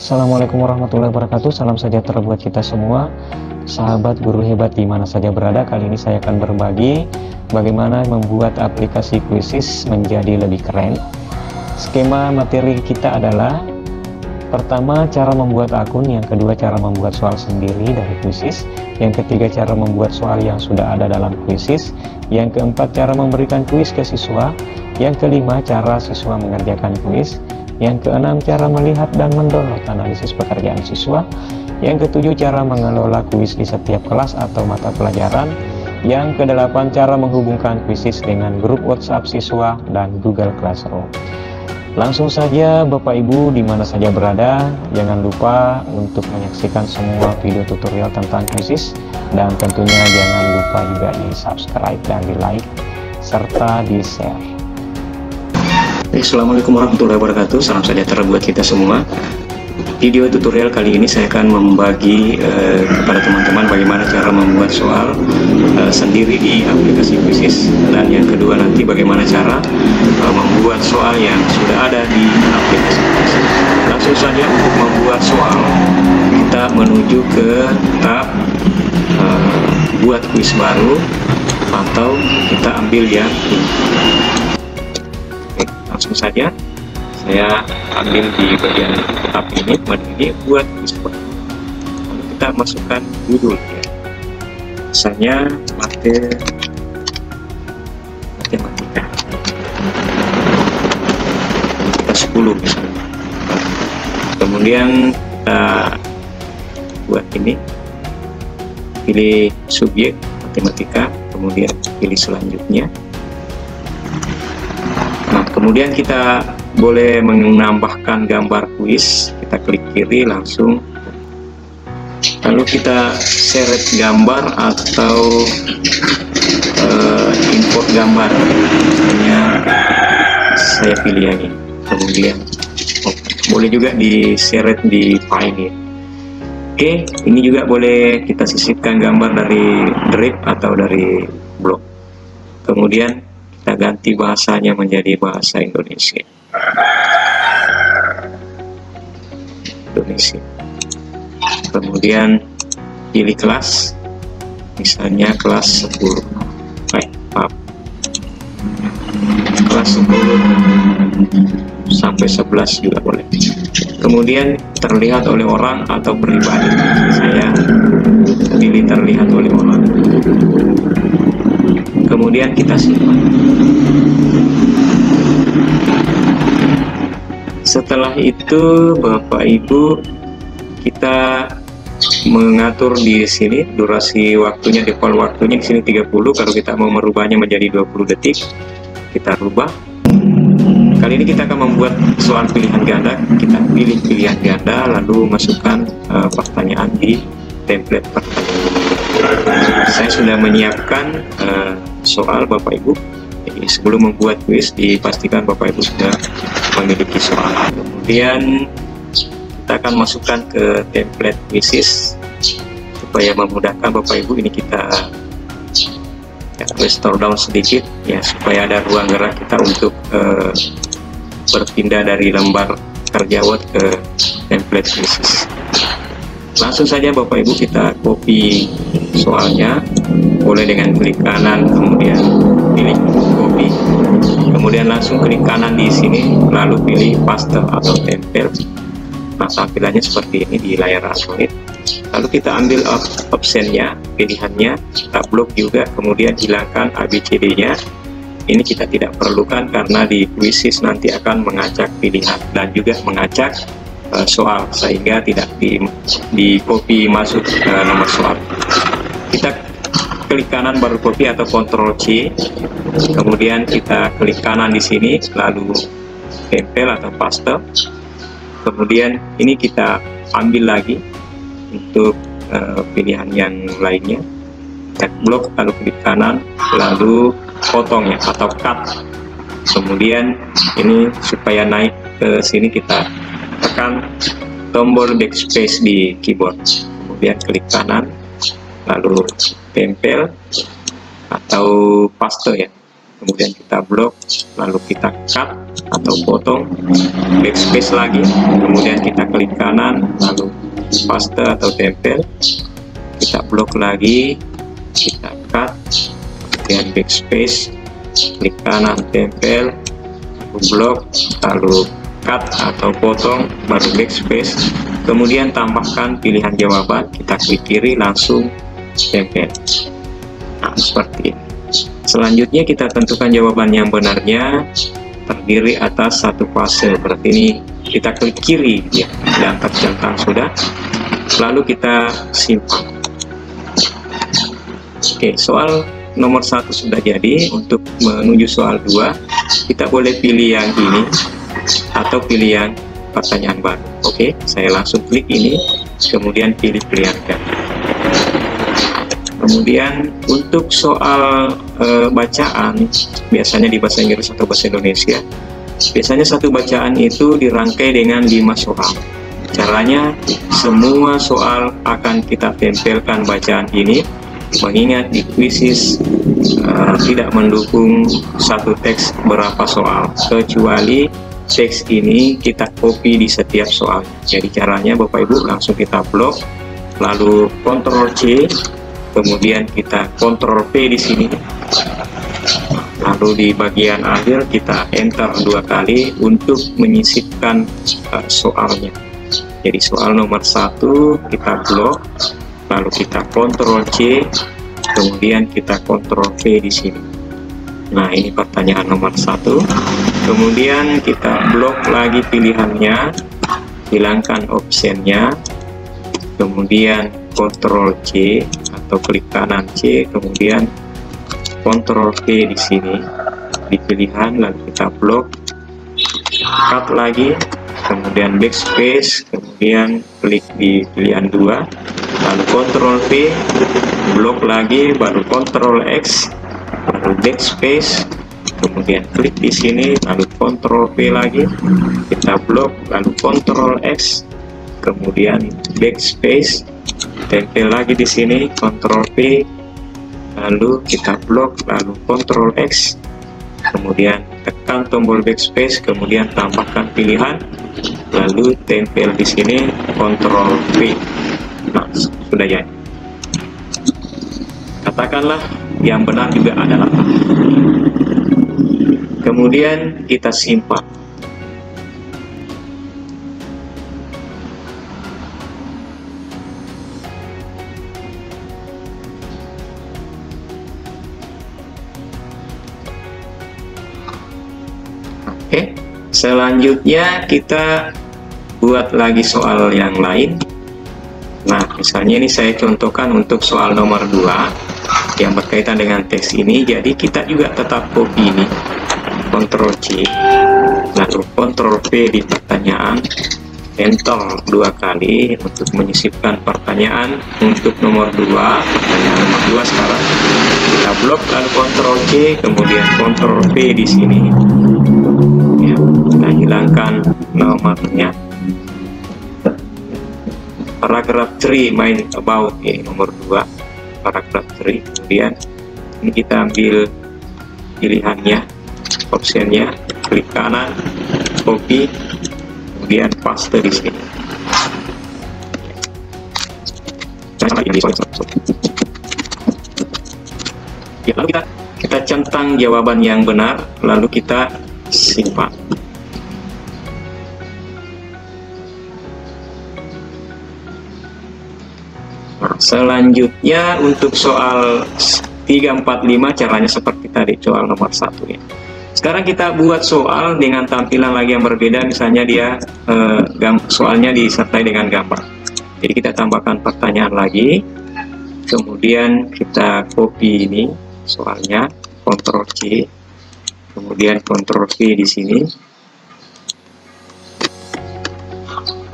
Assalamualaikum warahmatullahi wabarakatuh. Salam sejahtera buat kita semua, sahabat guru hebat di mana saja berada. Kali ini saya akan berbagi bagaimana membuat aplikasi Quizizz menjadi lebih keren. Skema materi kita adalah: pertama, cara membuat akun; yang kedua, cara membuat soal sendiri dari Quizizz; yang ketiga, cara membuat soal yang sudah ada dalam Quizizz; yang keempat, cara memberikan kuis ke siswa; yang kelima, cara siswa mengerjakan kuis; yang keenam, cara melihat dan mendownload analisis pekerjaan siswa; yang ketujuh, cara mengelola kuis di setiap kelas atau mata pelajaran; yang kedelapan, cara menghubungkan Quizizz dengan grup WhatsApp siswa dan Google Classroom. Langsung saja Bapak Ibu di mana saja berada, jangan lupa untuk menyaksikan semua video tutorial tentang Quizizz, dan tentunya jangan lupa juga di subscribe dan di like serta di share. Assalamualaikum warahmatullahi wabarakatuh. Salam sejahtera buat kita semua. Video tutorial kali ini saya akan membagi kepada teman-teman bagaimana cara membuat soal sendiri di aplikasi Quizizz, dan yang kedua nanti bagaimana cara membuat soal yang sudah ada di aplikasi Quizizz. Langsung saja untuk membuat soal, kita menuju ke tab buat kuis baru, atau kita ambil yang langsung saja saya ambil di bagian tab ini buat kuis baru. Lalu kita masukkan judul ya, misalnya matematika kita 10 misalnya. Kemudian kita buat ini, pilih subjek matematika, kemudian pilih selanjutnya. Nah, kemudian kita boleh menambahkan gambar kuis, kita klik kiri langsung, lalu kita seret gambar atau import gambar. Misalnya saya pilih yang ini, kemudian boleh juga diseret di file. Oke, ini juga boleh kita sisipkan gambar dari Drive atau dari blog. Kemudian kita ganti bahasanya menjadi bahasa Indonesia. Kemudian pilih kelas, misalnya kelas 10. Baik, kelas 10 sampai 11 juga boleh. Kemudian terlihat oleh orang atau pribadi, saya pilih terlihat oleh orang. Kemudian kita simpan. Setelah itu Bapak Ibu, kita mengatur di sini durasi waktunya, default waktunya di sini 30. Kalau kita mau merubahnya menjadi 20 detik, kita rubah. Kali ini kita akan membuat soal pilihan ganda. Kita pilih pilihan ganda, lalu masukkan pertanyaan di template pertanyaan. Saya sudah menyiapkan soal Bapak Ibu. Jadi sebelum membuat kuis, dipastikan Bapak Ibu sudah memiliki soal. Kemudian kita akan masukkan ke template Quizizz supaya memudahkan Bapak Ibu. Ini kita restore down sedikit ya, supaya ada ruang gerak kita untuk berpindah dari lembar kerja Word ke template Quizizz. Langsung saja Bapak Ibu kita copy soalnya, boleh dengan klik kanan kemudian pilih copy, kemudian langsung klik kanan di sini lalu pilih paste atau tempel. Nah, tampilannya seperti ini di layar Android. Lalu kita ambil optionnya, pilihannya, kita blok juga, kemudian hilangkan ABCD-nya. Ini kita tidak perlukan karena di Quizizz nanti akan mengacak pilihan dan juga mengacak soal, sehingga tidak di copy masuk ke nomor soal. Kita klik kanan baru copy atau Ctrl C, kemudian kita klik kanan di sini lalu tempel atau paste. Kemudian ini kita ambil lagi untuk pilihan yang lainnya, cek blok lalu klik kanan lalu potong ya atau cut. Kemudian ini supaya naik ke sini kita tekan tombol backspace di keyboard, kemudian klik kanan lalu tempel atau paste ya, kemudian kita blok lalu kita cut atau potong, backspace lagi, kemudian kita klik kanan, lalu paste atau tempel, kita blok lagi, kita cut, kemudian backspace, klik kanan, tempel, lalu blok, lalu cut atau potong, baru backspace, kemudian tambahkan pilihan jawaban, kita klik kiri, langsung tempel. Nah, seperti ini. Selanjutnya kita tentukan jawaban yang benarnya, terdiri atas satu fase. Berarti ini kita klik kiri ya, dan tercentang sudah, lalu kita simpan. Oke, soal nomor 1 sudah jadi. Untuk menuju soal 2, kita boleh pilih yang ini atau pilih yang pertanyaan baru. Oke, saya langsung klik ini, kemudian pilih pilihan ganda. Kemudian untuk soal bacaan, biasanya di bahasa Inggris atau bahasa Indonesia, biasanya satu bacaan itu dirangkai dengan 5 soal. Caranya, semua soal akan kita tempelkan bacaan ini, mengingat di quizzes tidak mendukung satu teks berapa soal, kecuali teks ini kita copy di setiap soal. Jadi caranya Bapak Ibu langsung kita blok, lalu Ctrl C, kemudian kita Ctrl V di sini, lalu di bagian akhir kita enter 2 kali untuk menyisipkan soalnya. Jadi soal nomor 1 kita blok, lalu kita Ctrl C, kemudian kita Ctrl V di sini. Nah, ini pertanyaan nomor 1. Kemudian kita blok lagi pilihannya, hilangkan optionnya, kemudian Ctrl C atau klik kanan C, kemudian Ctrl V di sini di pilihan, lalu kita blok, cut lagi, kemudian backspace, kemudian klik di pilihan 2, lalu Ctrl V, blok lagi, baru Ctrl X, lalu backspace, kemudian klik di sini, lalu Ctrl V lagi, kita blok, lalu Ctrl X, kemudian backspace, tempel lagi di sini, Ctrl V, lalu kita blok, lalu Ctrl X, kemudian tekan tombol backspace, kemudian tambahkan pilihan, lalu tempel di sini, Ctrl V. Nah, sudah jadi. Katakanlah yang benar juga adalah, kemudian kita simpan. Oke, selanjutnya kita buat lagi soal yang lain. Nah, misalnya ini saya contohkan untuk soal nomor 2 yang berkaitan dengan teks ini. Jadi kita juga tetap copy ini, Ctrl C, lalu Ctrl V di pertanyaan, enter 2 kali untuk menyisipkan pertanyaan. Untuk nomor 2, pertanyaan nomor 2 sekarang kita blok, lalu Ctrl C, kemudian Ctrl V di sini. Ya, kita hilangkan nomornya. Paragraf 3 main about, ini nomor 2, paragraf 3. Kemudian ini kita ambil pilihannya, optionnya, klik kanan, copy, kemudian paste di sini. Ya, lalu kita centang jawaban yang benar, lalu kita simpan. Nah, selanjutnya untuk soal 3, 4, 5 caranya seperti tadi soal nomor 1 ya. Sekarang kita buat soal dengan tampilan lagi yang berbeda, misalnya dia soalnya disertai dengan gambar. Jadi kita tambahkan pertanyaan lagi, kemudian kita copy ini soalnya, Ctrl C, kemudian Ctrl V di sini.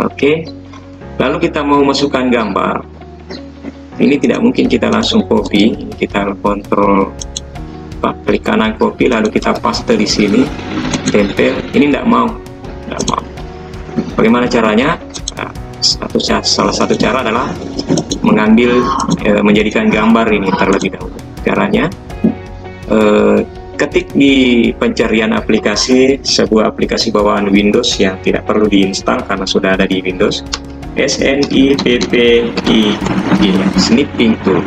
Oke, lalu kita mau masukkan gambar. Ini tidak mungkin kita langsung copy, kita klik kanan copy, lalu kita paste di sini, tempel. Ini tidak mau. Bagaimana caranya? Nah, salah satu cara adalah mengambil menjadikan gambar ini terlebih dahulu. Caranya ketik di pencarian aplikasi sebuah aplikasi bawaan Windows yang tidak perlu diinstal karena sudah ada di Windows. SNIPPI, Snipping Tool.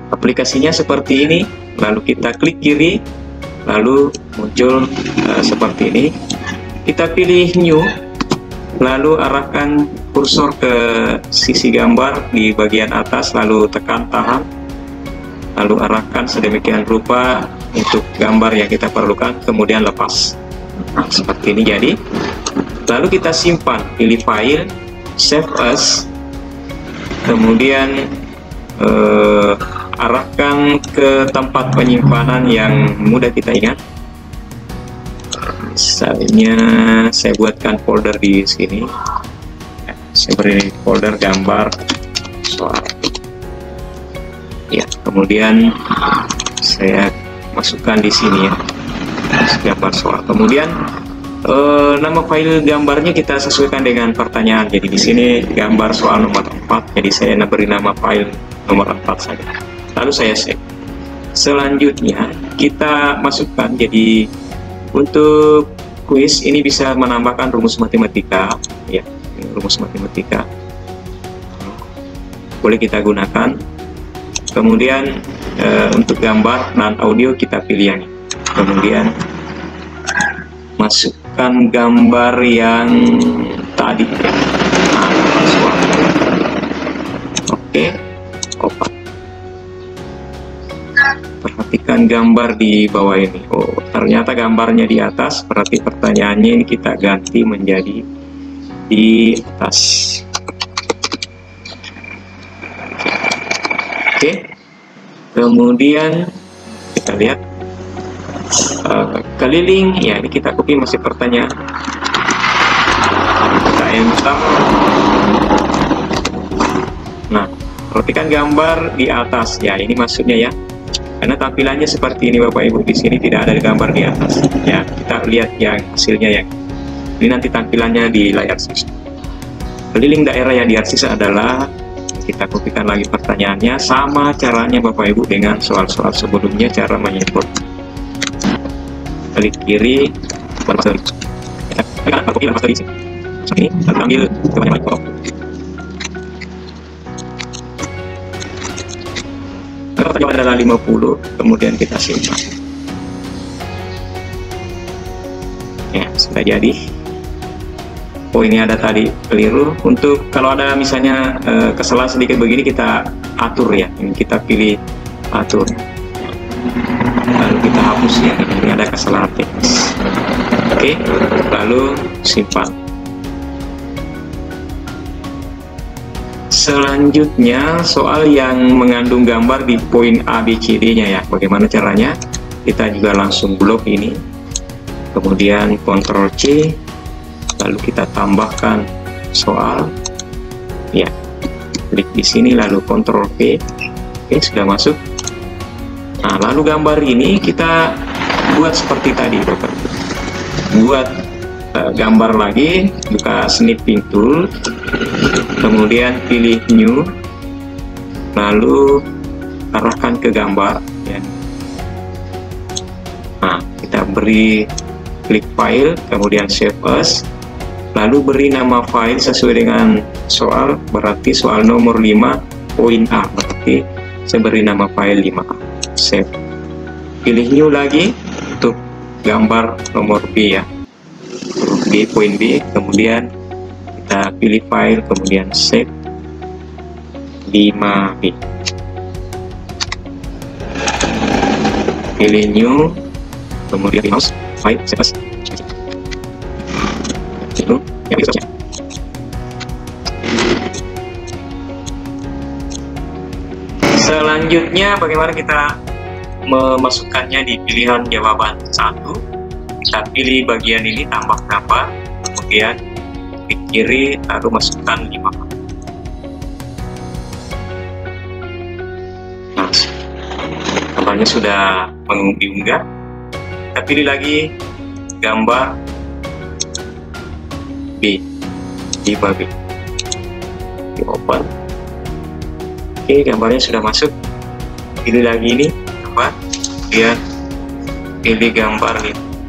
Aplikasinya seperti ini, lalu kita klik kiri, lalu muncul seperti ini. Kita pilih New, lalu arahkan kursor ke sisi gambar di bagian atas, lalu tekan tahan, lalu arahkan sedemikian rupa untuk gambar yang kita perlukan, kemudian lepas. Nah, seperti ini jadi. Lalu kita simpan, pilih file, save as, kemudian arahkan ke tempat penyimpanan yang mudah kita ingat. Misalnya saya buatkan folder di sini, saya beri folder gambar soal ya, kemudian saya masukkan di sini ya, gambar soal. Kemudian nama file gambarnya kita sesuaikan dengan pertanyaan. Jadi di sini gambar soal nomor 4, jadi saya beri nama file nomor 4 saja, lalu saya save. Selanjutnya kita masukkan, jadi untuk kuis ini bisa menambahkan rumus matematika ya, rumus matematika boleh kita gunakan. Kemudian untuk gambar dan audio kita pilih yang ini. Kemudian masukkan gambar yang tadi. Nah, oke, open. Perhatikan gambar di bawah ini. Oh, ternyata gambarnya di atas, berarti pertanyaannya ini kita ganti menjadi di atas. Oke. Kemudian kita lihat keliling, ya ini kita copy masih pertanyaan. Kita enter. Nah, perhatikan gambar di atas. Ya, ini maksudnya ya. Karena tampilannya seperti ini Bapak Ibu, di sini tidak ada gambar di atas. Ya, kita lihat yang hasilnya ya. Ini nanti tampilannya di layar sisi. Keliling daerah yang diakses adalah, kita kopikan lagi pertanyaannya, sama caranya Bapak Ibu dengan soal-soal sebelumnya, cara menyebut. Klik kiri, baru ini, ambil kebanyakan kolom. Pertanyaan adalah 50, kemudian kita simpan. Ya, sudah jadi. Oh, ini ada tadi keliru. Untuk kalau ada misalnya kesalahan sedikit begini, kita atur ya. Ini kita pilih atur. Lalu kita hapus ya. Ini ada kesalahan teknis. Oke, lalu simpan. Selanjutnya soal yang mengandung gambar di poin A, B, C, D-nya ya. Bagaimana caranya? Kita juga langsung blok ini. Kemudian Ctrl C, lalu kita tambahkan soal. Ya. Klik di sini lalu Ctrl V. Oke, sudah masuk. Nah, lalu gambar ini kita buat seperti tadi, Bapak. Buat gambar lagi, buka Snipping Tool, kemudian pilih New, lalu arahkan ke gambar ya. Nah, kita beri klik file, kemudian save as, lalu beri nama file sesuai dengan soal, berarti soal nomor 5 poin A, berarti saya beri nama file 5A. Save. Pilih New lagi untuk gambar nomor B ya, B, poin B, kemudian kita pilih file, kemudian save 5B. Pilih New, kemudian mouse, file, save as. Itu yang bisa. Selanjutnya bagaimana kita memasukkannya di pilihan jawaban 1. Kita pilih bagian ini, tambah gambar, kemudian klik kiri, lalu masukkan 5. Nah, gambarnya sudah diunggah. Kita pilih lagi gambar B, 5B. Di open. Oke, gambarnya sudah masuk. pilih lagi ini gambar, kemudian pilih gambar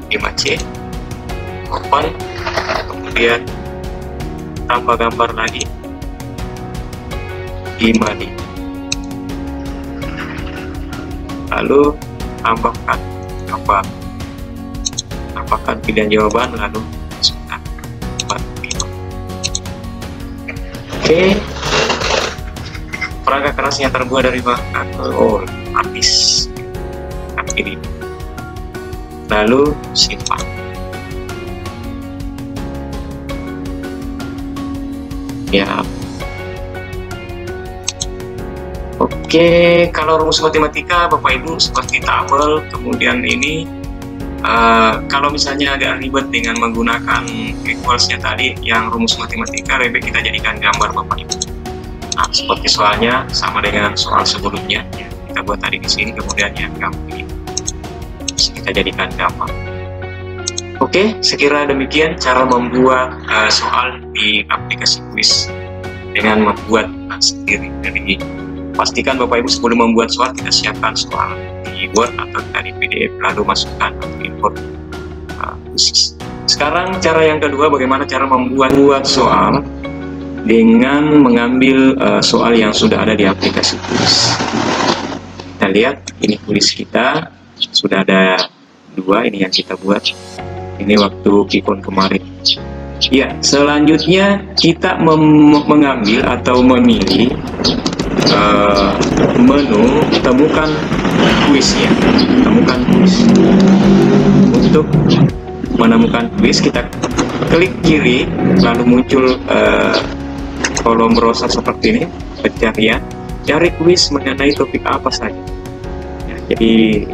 5C, open, kemudian tambah gambar lagi 5D, lalu tambahkan gambar, tambahkan pilihan jawaban, lalu masukkan 4. Oke, perangkat keras yang terbuat dari bahan lapis ini, lalu simpan. Ya, oke. Kalau rumus matematika Bapak Ibu seperti tabel, kemudian ini kalau misalnya agak ribet dengan menggunakan equalsnya tadi, yang rumus matematika lebih baik kita jadikan gambar Bapak Ibu. Nah, seperti soalnya sama dengan soal sebelumnya, ya, kita buat tadi di sini, kemudian yang gambar ini kita jadikan gambar. Oke, sekira demikian cara membuat soal di aplikasi kuis dengan membuat sendiri. Jadi pastikan Bapak Ibu sebelum membuat soal kita siapkan soal di Word atau di PDF, lalu masukkan atau import khusus. Sekarang cara yang kedua, bagaimana cara membuat soal dengan mengambil soal yang sudah ada di aplikasi kuis. Kita lihat ini kuis kita sudah ada 2, ini yang kita buat. Ini waktu Kikon kemarin. Ya, selanjutnya kita mengambil atau memilih menu temukan kuis ya, temukan kuis. Untuk menemukan kuis kita klik kiri, lalu muncul kolom browser seperti ini, pencarian, cari kuis mengenai topik apa saja. Ya, jadi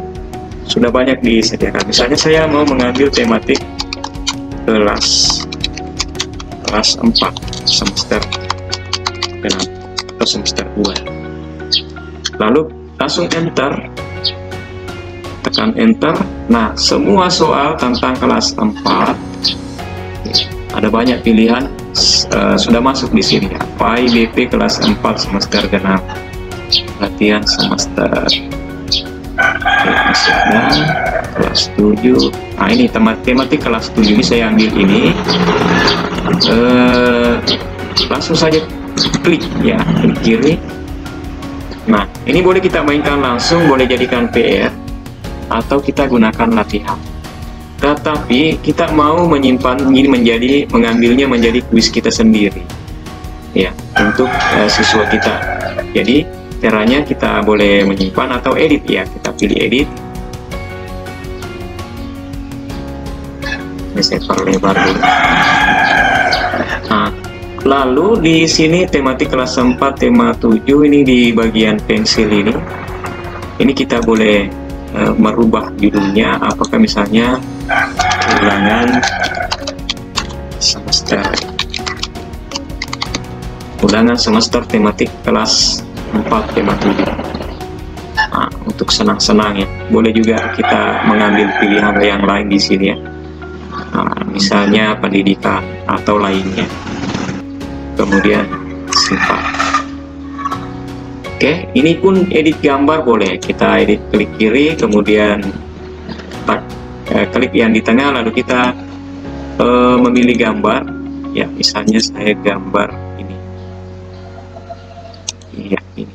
sudah banyak disediakan. Misalnya saya mau mengambil tematik kelas 4 semester genap atau semester 2. Lalu langsung enter, tekan enter. Nah, semua soal tentang kelas 4 ada banyak pilihan sudah masuk di sini ya. PAI BP kelas 4 semester genap, latihan semester kelas 7. Nah, ini tematik kelas 7 ini saya ambil ini. Langsung saja klik ya, klik kiri. Nah, ini boleh kita mainkan langsung, boleh jadikan PR atau kita gunakan latihan. Tetapi kita mau menyimpan ini mengambilnya menjadi kuis kita sendiri ya, untuk siswa kita. Jadi caranya kita boleh menyimpan atau edit ya, kita pilih edit. Ini saya perlebar dulu. Nah, lalu di sini tematik kelas 4 tema 7 ini di bagian pensil ini kita boleh merubah judulnya, apakah misalnya ulangan semester tematik kelas 4 tema 7. Nah, untuk senang-senang ya, boleh juga kita mengambil pilihan yang lain di sini ya. Nah, misalnya pendidikan atau lainnya. Kemudian simpan. Oke, ini pun edit gambar boleh. Kita edit, klik kiri, kemudian klik yang di tengah, lalu kita memilih gambar. Ya, misalnya saya gambar ini. Iya, ini.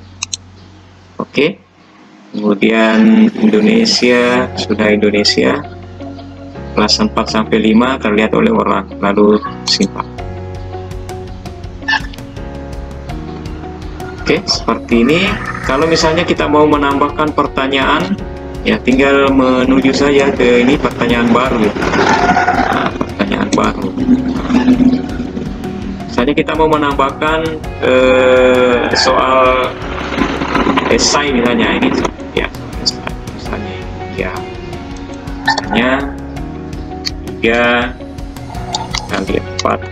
Oke. Kemudian Indonesia, sudah Indonesia. Kelas 4 sampai 5 terlihat oleh orang, lalu simpan. Oke, seperti ini. Kalau misalnya kita mau menambahkan pertanyaan, ya tinggal menuju saja ke ini pertanyaan baru. Nah, pertanyaan baru. Misalnya kita mau menambahkan soal esai misalnya ini, ya misalnya ya, misalnya 3 kali 4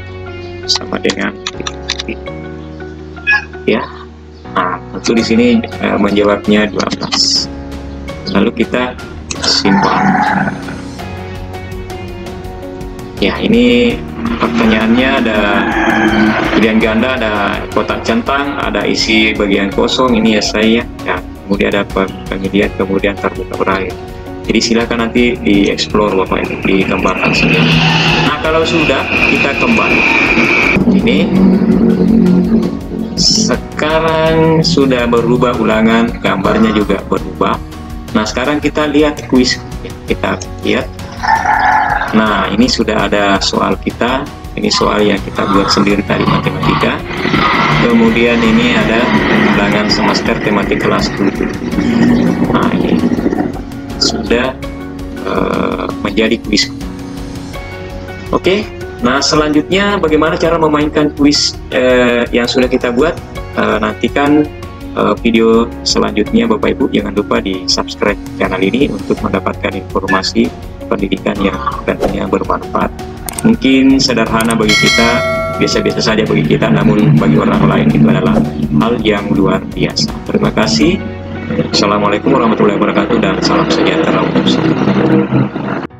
sama dengan ya. Nah, tentu di sini menjawabnya 12. Lalu kita simpan. Ya, ini pertanyaannya ada pilihan ganda, ada kotak centang, ada isi bagian kosong. Ini ya saya. Ya, kemudian ada pemilihan, kemudian terbuka berakhir. Jadi silakan nanti dieksplor Bapak Ibu, dikembangkan sendiri. Nah kalau sudah kita kembali, ini sekarang sudah berubah ulangan, gambarnya juga berubah. Nah sekarang kita lihat kuis, kita lihat. Nah ini sudah ada soal kita, ini soal yang kita buat sendiri tadi matematika. Kemudian ini ada ulangan semester tematik kelas 7. Nah ini sudah menjadi kuis. Oke, nah selanjutnya bagaimana cara memainkan kuis yang sudah kita buat? Nantikan video selanjutnya Bapak Ibu. Jangan lupa di subscribe channel ini untuk mendapatkan informasi pendidikan yang tentunya bermanfaat. Mungkin sederhana bagi kita, biasa-biasa saja bagi kita, namun bagi orang lain itu adalah hal yang luar biasa. Terima kasih. Assalamualaikum warahmatullahi wabarakatuh dan salam sejahtera untuk semua.